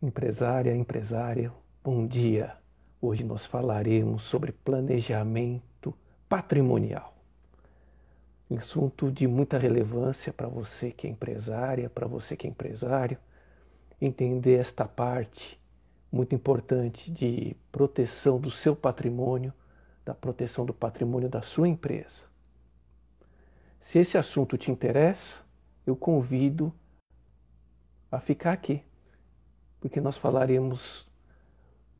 Empresária, empresário, bom dia. Hoje nós falaremos sobre planejamento patrimonial. Um assunto de muita relevância para você que é empresária, para você que é empresário. Entender esta parte muito importante de proteção do seu patrimônio, da proteção do patrimônio da sua empresa. Se esse assunto te interessa, eu convido a ficar aqui, porque nós falaremos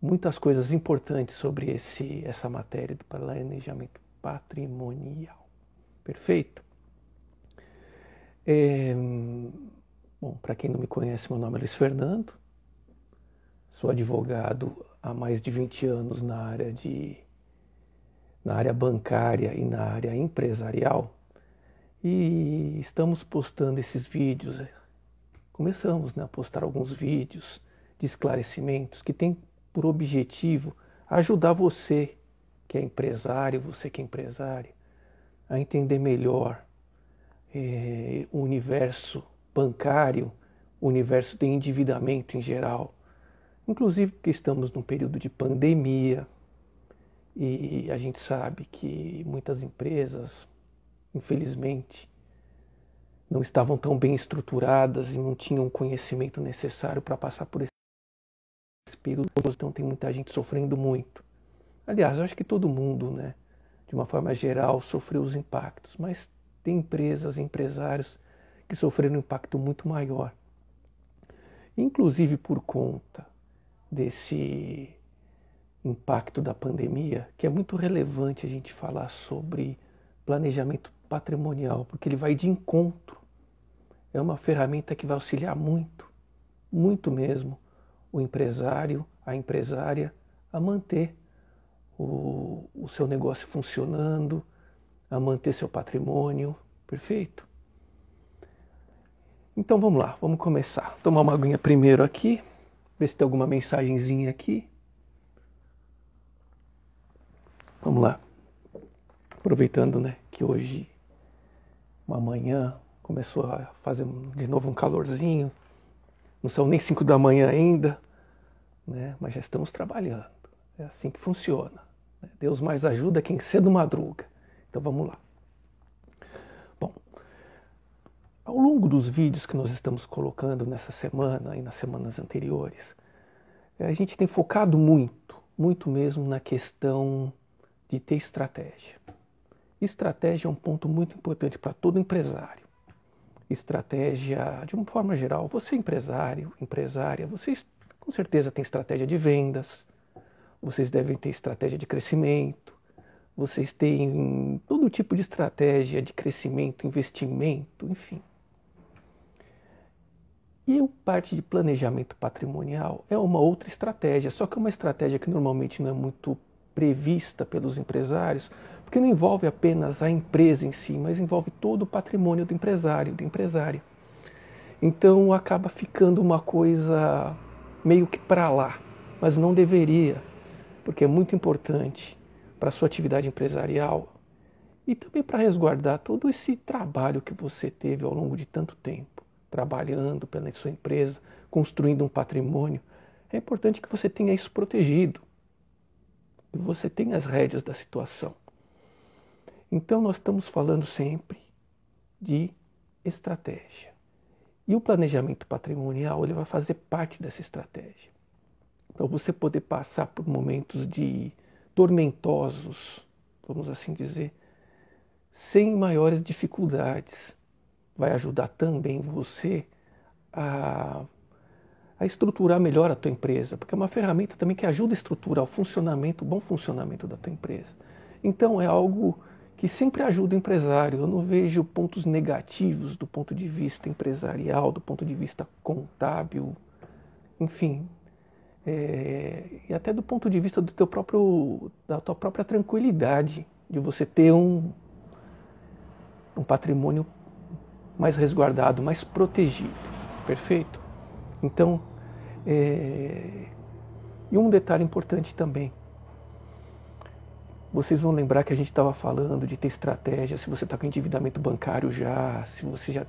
muitas coisas importantes sobre essa matéria do planejamento patrimonial. Perfeito? Bom, para quem não me conhece, meu nome é Luiz Fernando, sou advogado há mais de 20 anos na área bancária e na área empresarial, e estamos postando esses vídeos. Começamos a postar alguns vídeos de esclarecimentos que tem por objetivo ajudar você que é empresário, você que é empresária, a entender melhor o universo bancário, o universo de endividamento em geral. Inclusive porque estamos num período de pandemia e a gente sabe que muitas empresas, infelizmente, não estavam tão bem estruturadas e não tinham o conhecimento necessário para passar por esse período. Então tem muita gente sofrendo muito. Aliás, eu acho que todo mundo, de uma forma geral, sofreu os impactos, mas tem empresas, empresários que sofreram um impacto muito maior. Inclusive por conta desse impacto da pandemia, que é muito relevante a gente falar sobre planejamento patrimonial, porque ele vai de encontro. É uma ferramenta que vai auxiliar muito, muito mesmo, o empresário, a empresária, a manter o seu negócio funcionando, a manter seu patrimônio. Perfeito? Então vamos lá, vamos começar. Tomar uma aguinha primeiro aqui, ver se tem alguma mensagenzinha aqui. Vamos lá. Aproveitando, que hoje, uma manhã, começou a fazer de novo um calorzinho. Não são nem 5 da manhã ainda, mas já estamos trabalhando. É assim que funciona. Deus mais ajuda quem cedo madruga. Então vamos lá. Bom, ao longo dos vídeos que nós estamos colocando nessa semana e nas semanas anteriores, a gente tem focado muito mesmo na questão de ter estratégia. Estratégia é um ponto muito importante para todo empresário. Estratégia, de uma forma geral, você empresário, empresária, vocês com certeza têm estratégia de vendas, vocês devem ter estratégia de crescimento, vocês têm todo tipo de estratégia de crescimento, investimento, enfim. E a parte de planejamento patrimonial é uma outra estratégia, só que é uma estratégia que normalmente não é muito prevista pelos empresários, porque não envolve apenas a empresa em si, mas envolve todo o patrimônio do empresário, da empresária. Então acaba ficando uma coisa meio que para lá, mas não deveria, porque é muito importante para a sua atividade empresarial e também para resguardar todo esse trabalho que você teve ao longo de tanto tempo, trabalhando pela sua empresa, construindo um patrimônio. É importante que você tenha isso protegido, que você tenha as rédeas da situação. Então nós estamos falando sempre de estratégia. E o planejamento patrimonial ele vai fazer parte dessa estratégia. Para você poder passar por momentos de tormentosos, vamos assim dizer, sem maiores dificuldades. Vai ajudar também você a estruturar melhor a tua empresa, porque é uma ferramenta também que ajuda a estruturar o bom funcionamento da tua empresa. Então é algo que sempre ajuda o empresário. Eu não vejo pontos negativos do ponto de vista empresarial, do ponto de vista contábil, enfim, e até do ponto de vista da tua própria tranquilidade, de você ter um patrimônio mais resguardado, mais protegido. Perfeito? Então, e um detalhe importante também, vocês vão lembrar que a gente estava falando de ter estratégia, se você está com endividamento bancário já, se você já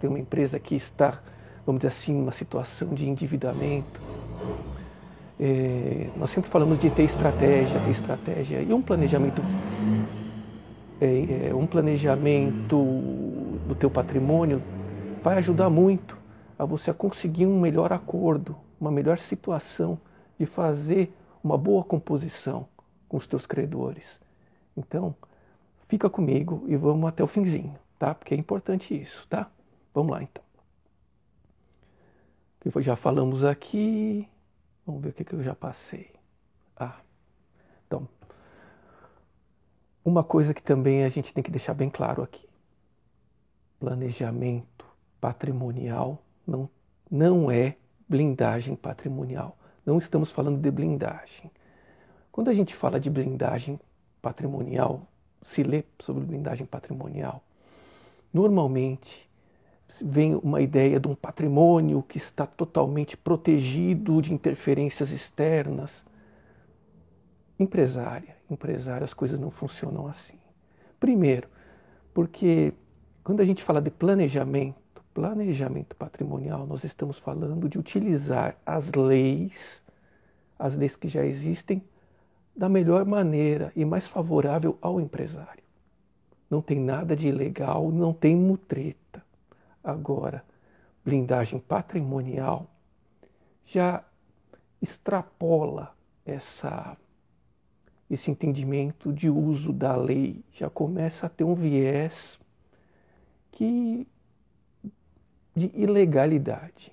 tem uma empresa que está, vamos dizer assim, numa situação de endividamento, Nós sempre falamos de ter estratégia, e um planejamento do teu patrimônio vai ajudar muito a você conseguir um melhor acordo, uma melhor situação de fazer uma boa composição com os teus credores. Então, fica comigo e vamos até o finzinho, tá? Porque é importante isso, tá? Vamos lá, então. O que já falamos aqui. Vamos ver o que eu já passei. Então, uma coisa que também a gente tem que deixar bem claro aqui. Planejamento patrimonial não é blindagem patrimonial. Não estamos falando de blindagem. Quando a gente fala de blindagem patrimonial, se lê sobre blindagem patrimonial, normalmente vem uma ideia de um patrimônio que está totalmente protegido de interferências externas. Empresário, as coisas não funcionam assim. Primeiro, porque quando a gente fala de planejamento patrimonial, nós estamos falando de utilizar as leis que já existem, da melhor maneira e mais favorável ao empresário. Não tem nada de ilegal, não tem mutreta. Agora, blindagem patrimonial já extrapola esse entendimento de uso da lei, já começa a ter um viés de ilegalidade.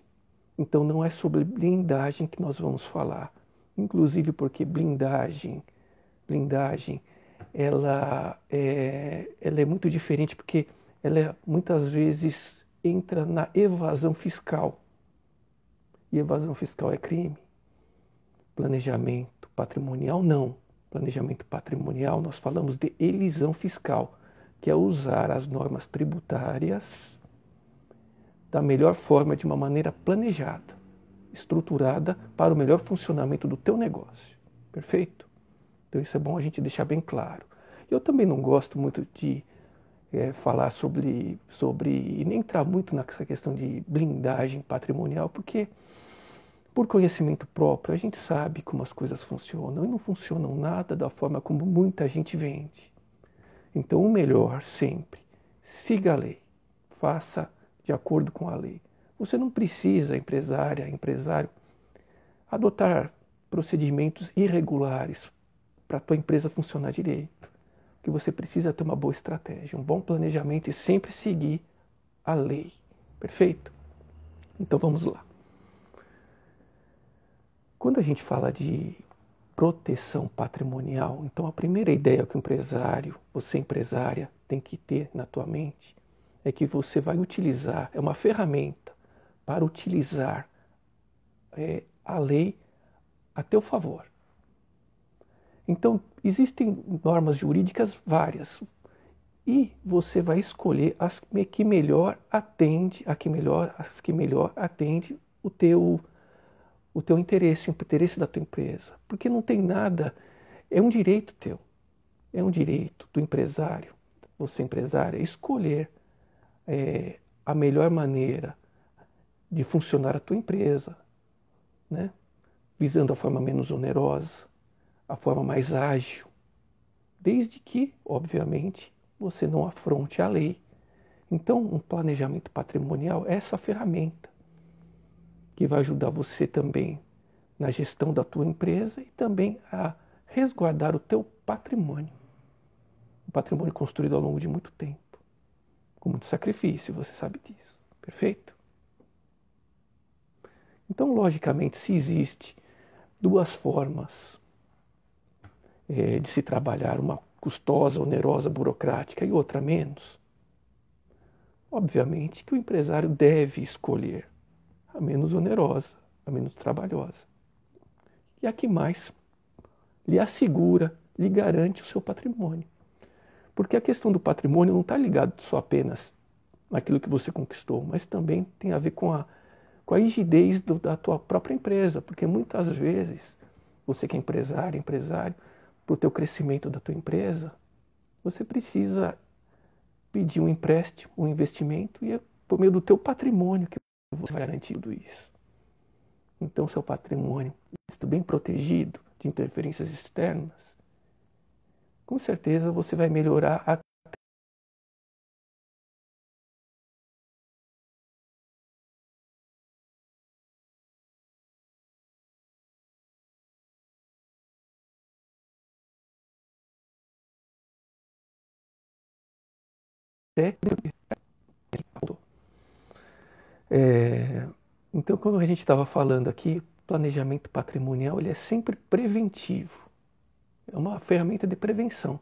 Então não é sobre blindagem que nós vamos falar. Inclusive porque blindagem ela é muito diferente, porque ela muitas vezes entra na evasão fiscal. E evasão fiscal é crime. Planejamento patrimonial não. Planejamento patrimonial nós falamos de elisão fiscal, que é usar as normas tributárias da melhor forma, de uma maneira planejada, estruturada para o melhor funcionamento do teu negócio. Perfeito? Então isso é bom a gente deixar bem claro. Eu também não gosto muito de falar sobre e nem entrar muito nessa questão de blindagem patrimonial, porque por conhecimento próprio a gente sabe como as coisas funcionam e não funcionam nada da forma como muita gente vende. Então o melhor sempre, siga a lei, faça de acordo com a lei. Você não precisa, empresário, adotar procedimentos irregulares para a tua empresa funcionar direito. O que você precisa é ter uma boa estratégia, um bom planejamento e sempre seguir a lei. Perfeito? Então vamos lá. Quando a gente fala de proteção patrimonial, então a primeira ideia que o empresário, você empresária, tem que ter na tua mente é que você vai utilizar, é uma ferramenta para utilizar a lei a teu favor. Então, existem normas jurídicas várias e você vai escolher as que melhor atende o teu interesse, o interesse da tua empresa. Porque não tem nada, é um direito teu, é um direito do empresário, você empresária, escolher a melhor maneira de funcionar a tua empresa, né? Visando a forma menos onerosa, a forma mais ágil, desde que, obviamente, você não afronte a lei. Então, um planejamento patrimonial é essa ferramenta que vai ajudar você também na gestão da tua empresa e também a resguardar o teu patrimônio. Um patrimônio construído ao longo de muito tempo, com muito sacrifício, você sabe disso. Perfeito? Então, logicamente, se existe duas formas de se trabalhar, uma custosa, onerosa, burocrática e outra menos, obviamente que o empresário deve escolher a menos onerosa, a menos trabalhosa. E a que mais lhe assegura, lhe garante o seu patrimônio. Porque a questão do patrimônio não está ligada só apenas naquilo que você conquistou, mas também tem a ver com a rigidez da tua própria empresa. Porque muitas vezes, você que é empresário, para o teu crescimento da tua empresa, você precisa pedir um empréstimo, um investimento, e é por meio do teu patrimônio que você vai garantir tudo isso. então seu patrimônio está bem protegido de interferências externas, com certeza você vai melhorar a Então, quando a gente estava falando aqui, planejamento patrimonial ele é sempre preventivo. É uma ferramenta de prevenção,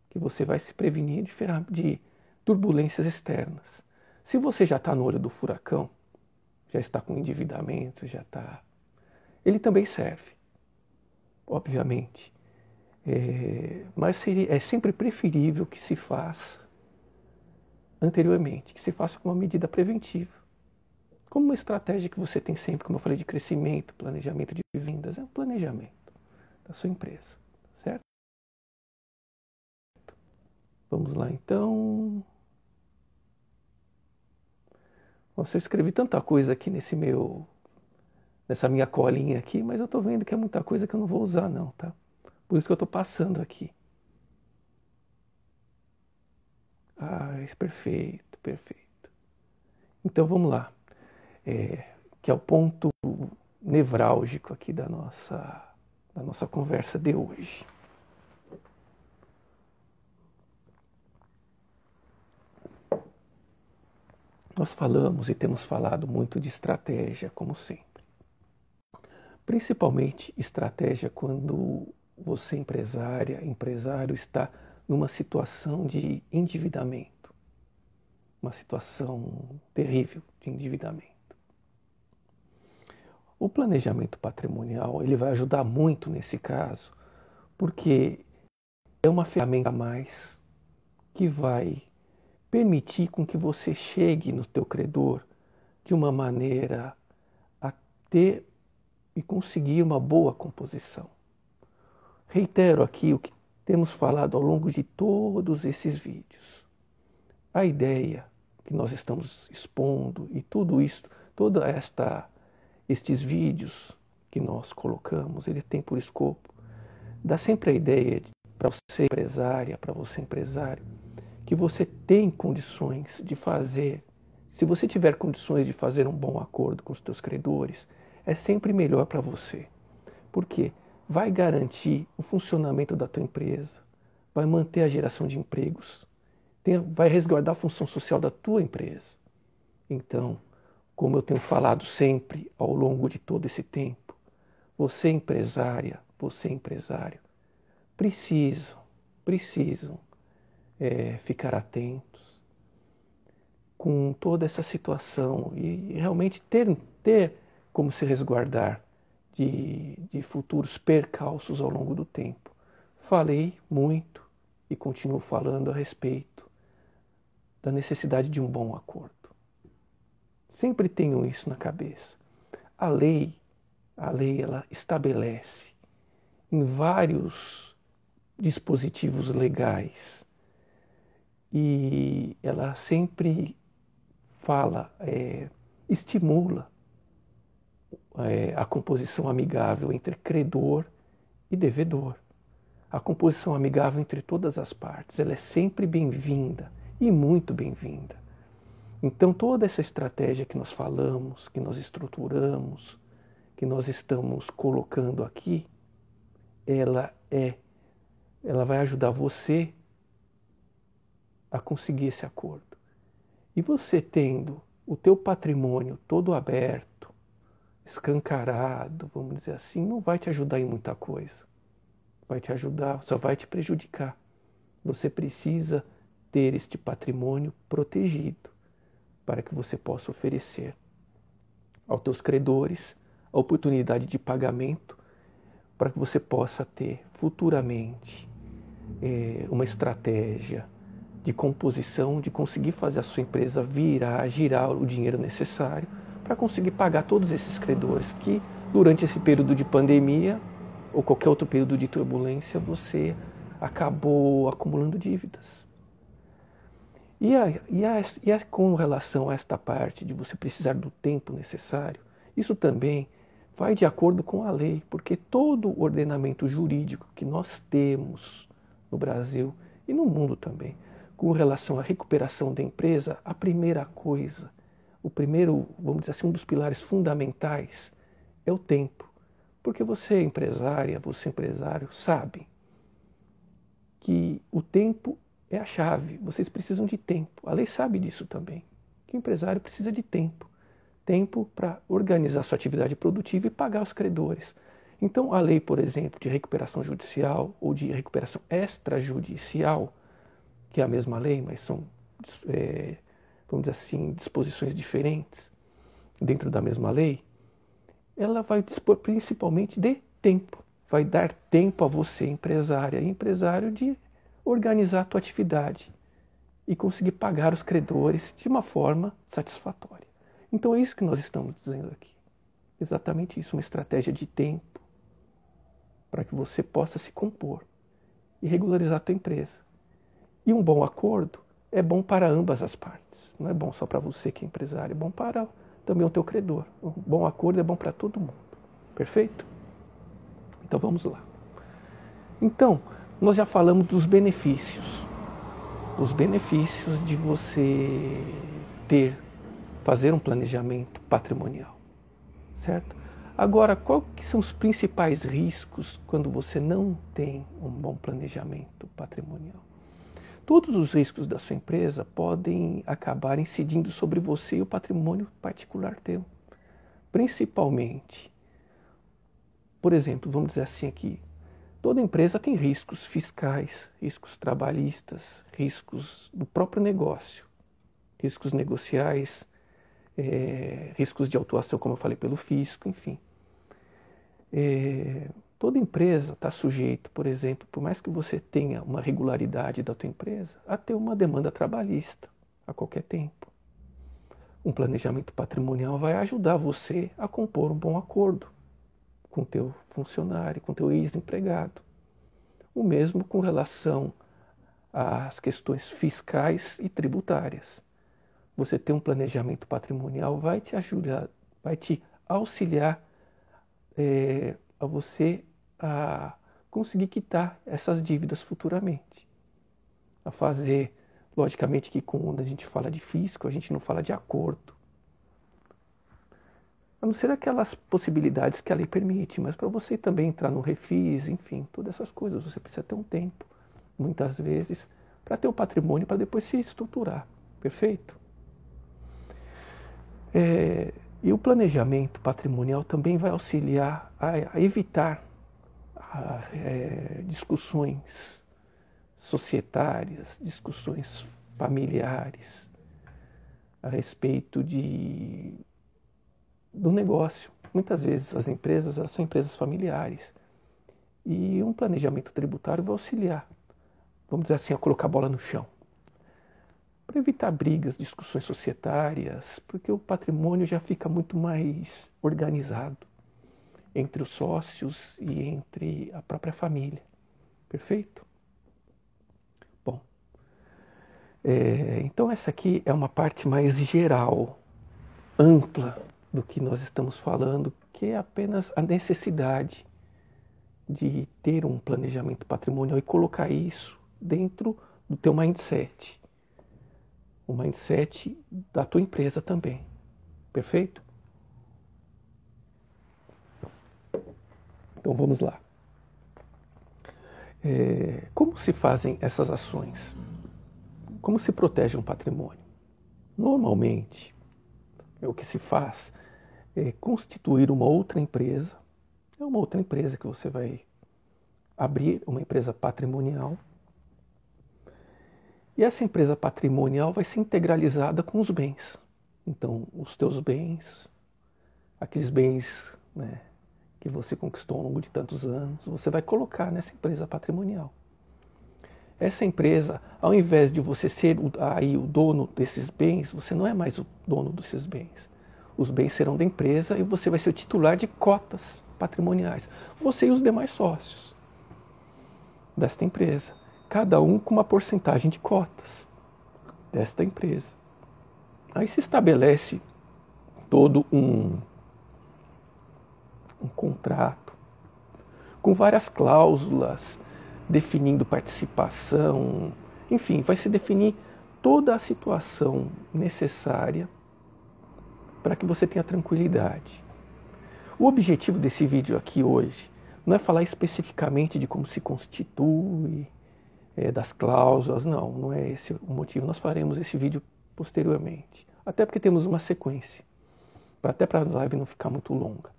que você vai se prevenir de turbulências externas. Se você já está no olho do furacão, já está com endividamento, já está... Ele também serve, obviamente. Mas é sempre preferível que se faça anteriormente, que se faça com uma medida preventiva. Como uma estratégia que você tem sempre, como eu falei, de crescimento, planejamento de vendas, é um planejamento da sua empresa, certo? Vamos lá então. Nossa, eu escrevi tanta coisa aqui nessa minha colinha aqui, mas eu estou vendo que é muita coisa que eu não vou usar não, tá? Por isso que eu estou passando aqui. Perfeito, perfeito. Então vamos lá, que é o ponto nevrálgico aqui da nossa conversa de hoje. Nós falamos e temos falado muito de estratégia, como sempre. Principalmente estratégia quando você, empresário, está numa situação de endividamento. Uma situação terrível de endividamento. O planejamento patrimonial ele vai ajudar muito nesse caso, porque é uma ferramenta a mais que vai permitir com que você chegue no teu credor de uma maneira a ter e conseguir uma boa composição. Reitero aqui o que temos falado ao longo de todos esses vídeos. A ideia que nós estamos expondo e tudo isso, estes vídeos que nós colocamos, ele tem por escopo dar sempre a ideia para você empresária, para você empresário, que você tem condições de fazer, se você tiver condições de fazer um bom acordo com os teus credores, é sempre melhor para você. Por quê? Vai garantir o funcionamento da tua empresa, vai manter a geração de empregos, vai resguardar a função social da tua empresa. Então, como eu tenho falado sempre ao longo de todo esse tempo, você empresária, você empresário, precisam ficar atentos com toda essa situação e realmente ter como se resguardar de futuros percalços ao longo do tempo. Falei muito e continuo falando a respeito da necessidade de um bom acordo. Sempre tenho isso na cabeça. A lei ela estabelece em vários dispositivos legais e ela sempre estimula a composição amigável entre credor e devedor. A composição amigável entre todas as partes, ela é sempre bem-vinda e muito bem-vinda. Então toda essa estratégia que nós falamos, que nós estruturamos, que nós estamos colocando aqui, ela vai ajudar você a conseguir esse acordo. E você tendo o teu patrimônio todo aberto, escancarado, vamos dizer assim, não vai te ajudar em muita coisa. Vai te ajudar, só vai te prejudicar. Você precisa ter este patrimônio protegido para que você possa oferecer aos teus credores a oportunidade de pagamento para que você possa ter futuramente uma estratégia de composição, de conseguir fazer a sua empresa girar o dinheiro necessário para conseguir pagar todos esses credores que durante esse período de pandemia ou qualquer outro período de turbulência você acabou acumulando dívidas. E com relação a esta parte de você precisar do tempo necessário, isso também vai de acordo com a lei, porque todo o ordenamento jurídico que nós temos no Brasil e no mundo também, com relação à recuperação da empresa, a primeira coisa, o primeiro, vamos dizer assim, um dos pilares fundamentais é o tempo. Porque você é empresária, você é empresário, sabe que o tempo é a chave. Vocês precisam de tempo. A lei sabe disso também, que o empresário precisa de tempo. Tempo para organizar sua atividade produtiva e pagar os credores. Então, a lei, por exemplo, de recuperação judicial ou de recuperação extrajudicial, que é a mesma lei, mas são, vamos dizer assim, disposições diferentes dentro da mesma lei, ela vai dispor principalmente de tempo. Vai dar tempo a você, empresária e empresário, de organizar a tua atividade e conseguir pagar os credores de uma forma satisfatória. Então é isso que nós estamos dizendo aqui. Exatamente isso, uma estratégia de tempo para que você possa se compor e regularizar a tua empresa. E um bom acordo é bom para ambas as partes. Não é bom só para você que é empresário, é bom para também o teu credor. Um bom acordo é bom para todo mundo. Perfeito? Então vamos lá. Então, nós já falamos dos benefícios. Os benefícios de você fazer um planejamento patrimonial. Certo? Agora, quais que são os principais riscos quando você não tem um bom planejamento patrimonial? Todos os riscos da sua empresa podem acabar incidindo sobre você e o patrimônio particular teu. Principalmente, por exemplo, vamos dizer assim aqui, toda empresa tem riscos fiscais, riscos trabalhistas, riscos do próprio negócio, riscos negociais, riscos de autuação, como eu falei, pelo fisco, enfim. Toda empresa está sujeita, por exemplo, por mais que você tenha uma regularidade da tua empresa, a ter uma demanda trabalhista a qualquer tempo. Um planejamento patrimonial vai ajudar você a compor um bom acordo com o teu funcionário, com o teu ex-empregado. O mesmo com relação às questões fiscais e tributárias. Você ter um planejamento patrimonial vai te ajudar, vai te auxiliar a você a conseguir quitar essas dívidas futuramente. A fazer, logicamente que quando a gente fala de fisco, a gente não fala de acordo. A não ser aquelas possibilidades que a lei permite, mas para você também entrar no refis, enfim, todas essas coisas, você precisa ter um tempo, muitas vezes, para ter um patrimônio para depois se estruturar. Perfeito? E o planejamento patrimonial também vai auxiliar a evitar discussões societárias, discussões familiares a respeito do negócio. Muitas vezes as empresas são empresas familiares e um planejamento tributário vai auxiliar, vamos dizer assim, a colocar a bola no chão. Para evitar brigas, discussões societárias, porque o patrimônio já fica muito mais organizado entre os sócios e entre a própria família. Perfeito? Bom, então essa aqui é uma parte mais geral, ampla do que nós estamos falando, que é apenas a necessidade de ter um planejamento patrimonial e colocar isso dentro do teu mindset. O mindset da tua empresa também. Perfeito? Então vamos lá. Como se fazem essas ações? Como se protege um patrimônio? Normalmente, o que se faz é constituir uma outra empresa. É uma outra empresa que você vai abrir, uma empresa patrimonial. E essa empresa patrimonial vai ser integralizada com os bens. Então, os teus bens, aqueles bens, né, que você conquistou ao longo de tantos anos, você vai colocar nessa empresa patrimonial. Essa empresa, ao invés de você ser o dono desses bens, você não é mais o dono desses bens. Os bens serão da empresa e você vai ser o titular de cotas patrimoniais. Você e os demais sócios desta empresa. Cada um com uma porcentagem de cotas desta empresa. Aí se estabelece todo um contrato, com várias cláusulas, definindo participação, enfim, vai se definir toda a situação necessária para que você tenha tranquilidade. O objetivo desse vídeo aqui hoje não é falar especificamente de como se constitui, das cláusulas, não é esse o motivo. Nós faremos esse vídeo posteriormente, até porque temos uma sequência, até para a live não ficar muito longa.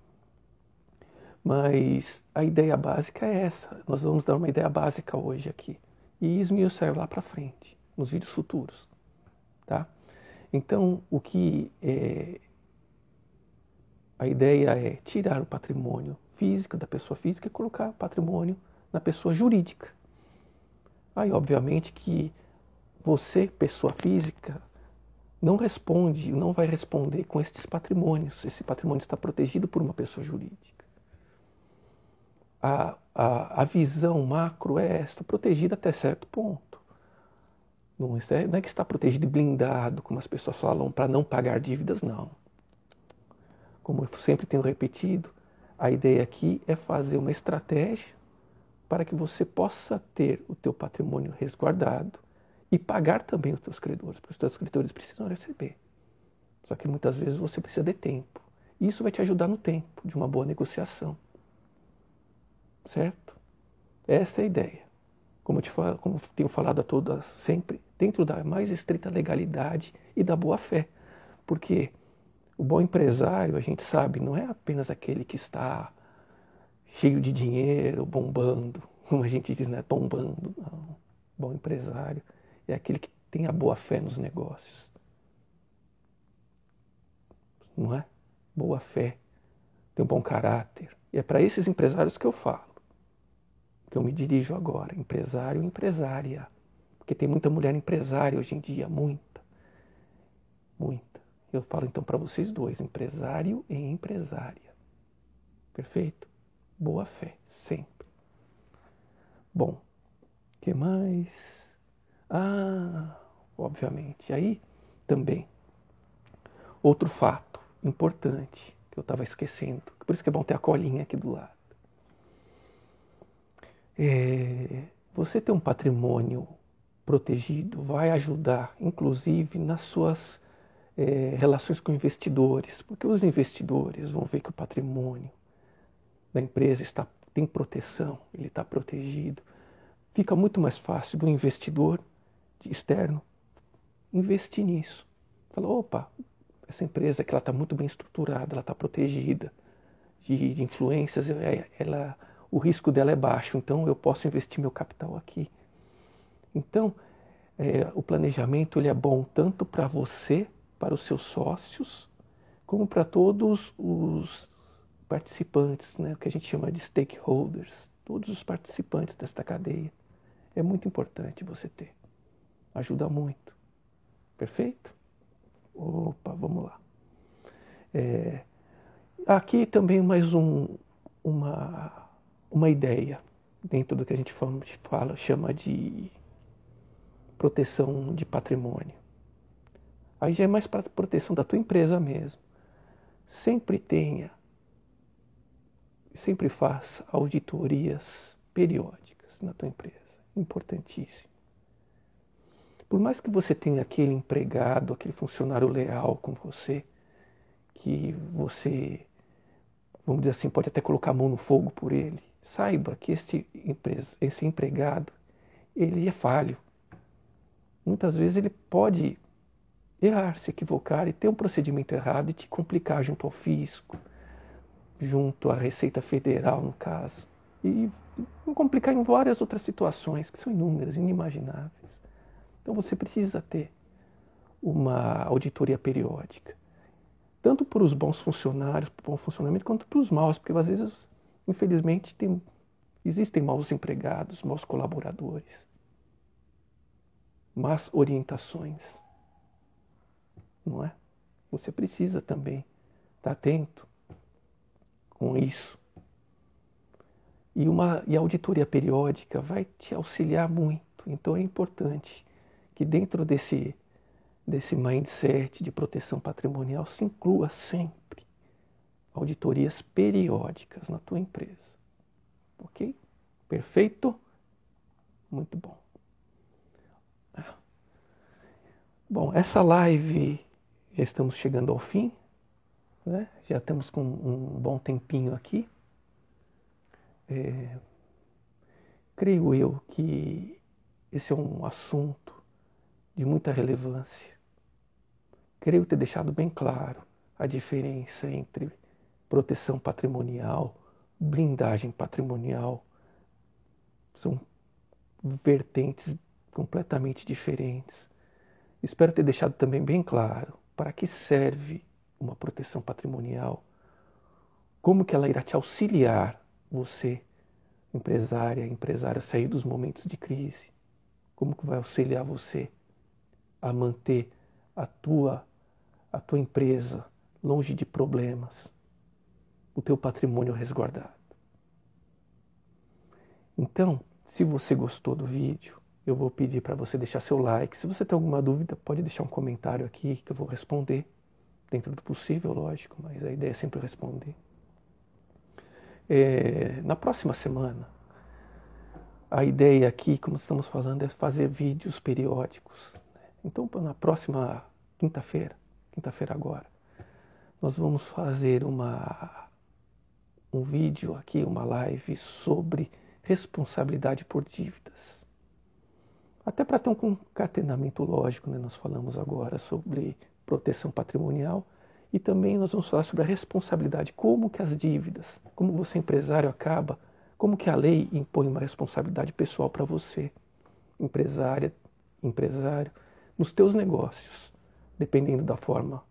Mas a ideia básica é essa, nós vamos dar uma ideia básica hoje aqui, e esmiuçar lá para frente, nos vídeos futuros, tá? Então, a ideia é tirar o patrimônio físico da pessoa física e colocar o patrimônio na pessoa jurídica. Aí, obviamente, que você, pessoa física, não vai responder com estes patrimônios. Esse patrimônio está protegido por uma pessoa jurídica. A visão macro é esta, protegida até certo ponto. Não é que está protegido e blindado, como as pessoas falam, para não pagar dívidas, não. Como eu sempre tenho repetido, a ideia aqui é fazer uma estratégia para que você possa ter o teu patrimônio resguardado e pagar também os teus credores, porque os teus credores precisam receber. Só que muitas vezes você precisa de tempo. E isso vai te ajudar no tempo de uma boa negociação. Certo? Esta é a ideia. Como tenho falado a todas sempre, dentro da mais estrita legalidade e da boa fé. Porque o bom empresário, a gente sabe, não é apenas aquele que está cheio de dinheiro, bombando, como a gente diz, né? Bombando. Não. O bom empresário é aquele que tem a boa fé nos negócios. Não é? Boa fé, tem um bom caráter. E é para esses empresários que eu falo, que eu me dirijo agora, empresário e empresária. Porque tem muita mulher empresária hoje em dia, muita. Eu falo então para vocês dois, empresário e empresária. Perfeito? Boa fé, sempre. Bom, o que mais? Obviamente, aí também, outro fato importante que eu estava esquecendo, por isso que é bom ter a colinha aqui do lado. Você ter um patrimônio protegido vai ajudar, inclusive, nas suas relações com investidores, porque os investidores vão ver que o patrimônio da empresa tem proteção, ele está protegido. Fica muito mais fácil do investidor externo investir nisso. Fala, opa, essa empresa que ela está muito bem estruturada, ela está protegida de influências, o risco dela é baixo, então eu posso investir meu capital aqui. Então, o planejamento ele é bom tanto para você, para os seus sócios, como para todos os participantes, né, o que a gente chama de stakeholders, todos os participantes desta cadeia. É muito importante você ter. Ajuda muito. Perfeito? Opa, vamos lá. Aqui também mais uma ideia dentro do que a gente chama de proteção de patrimônio. Aí já é mais para proteção da tua empresa mesmo. Sempre faça auditorias periódicas na tua empresa. Importantíssimo. Por mais que você tenha aquele empregado, aquele funcionário leal com você, que você, vamos dizer assim, pode até colocar a mão no fogo por ele, saiba que esse empregado, ele é falho. Muitas vezes ele pode errar, se equivocar e ter um procedimento errado e te complicar junto ao fisco, junto à Receita Federal, no caso, e complicar em várias outras situações, que são inúmeras, inimagináveis. Então você precisa ter uma auditoria periódica, tanto para os bons funcionários, para o bom funcionamento, quanto para os maus, porque às vezes, infelizmente, existem maus empregados, maus colaboradores, más orientações, não é? Você precisa também estar atento com isso. E a auditoria periódica vai te auxiliar muito. Então é importante que dentro desse mindset de proteção patrimonial se inclua sempre auditorias periódicas na tua empresa. Ok? Perfeito? Muito bom. Bom, essa live já estamos chegando ao fim, né? Já estamos com um bom tempinho aqui. Creio eu que esse é um assunto de muita relevância. Creio ter deixado bem claro a diferença entre proteção patrimonial, blindagem patrimonial. São vertentes completamente diferentes. Espero ter deixado também bem claro para que serve uma proteção patrimonial, como que ela irá te auxiliar, você, empresário, a sair dos momentos de crise, como que vai auxiliar você a manter a tua empresa longe de problemas, o teu patrimônio resguardado. Então, se você gostou do vídeo, eu vou pedir para você deixar seu like. Se você tem alguma dúvida, pode deixar um comentário aqui que eu vou responder, dentro do possível, lógico, mas a ideia é sempre responder. Na próxima semana, a ideia aqui, como estamos falando, é fazer vídeos periódicos. Então, na próxima quinta-feira agora, nós vamos fazer um vídeo aqui, uma live sobre responsabilidade por dívidas. Até para ter um concatenamento lógico, né? Nós falamos agora sobre proteção patrimonial e também nós vamos falar sobre a responsabilidade, como que as dívidas, como você empresário acaba, como que a lei impõe uma responsabilidade pessoal para você, empresário, nos teus negócios, dependendo da forma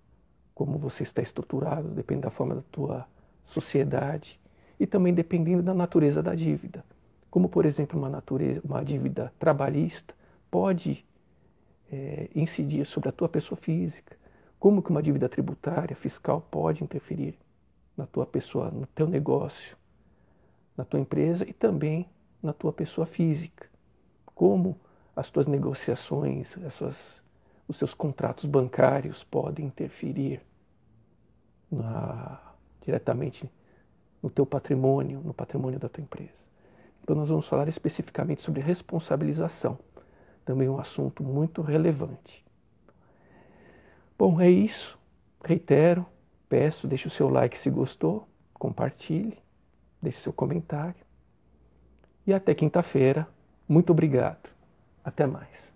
como você está estruturado, dependendo da forma da tua sociedade e também dependendo da natureza da dívida. Como, por exemplo, uma dívida trabalhista pode incidir sobre a tua pessoa física, como que uma dívida tributária, fiscal pode interferir na tua pessoa, no teu negócio, na tua empresa e também na tua pessoa física. Como as tuas negociações, os seus contratos bancários podem interferir diretamente no teu patrimônio, no patrimônio da tua empresa. Então nós vamos falar especificamente sobre responsabilização, também um assunto muito relevante. Bom, é isso. Reitero, peço, deixe o seu like se gostou, compartilhe, deixe seu comentário. E até quinta-feira. Muito obrigado. Até mais.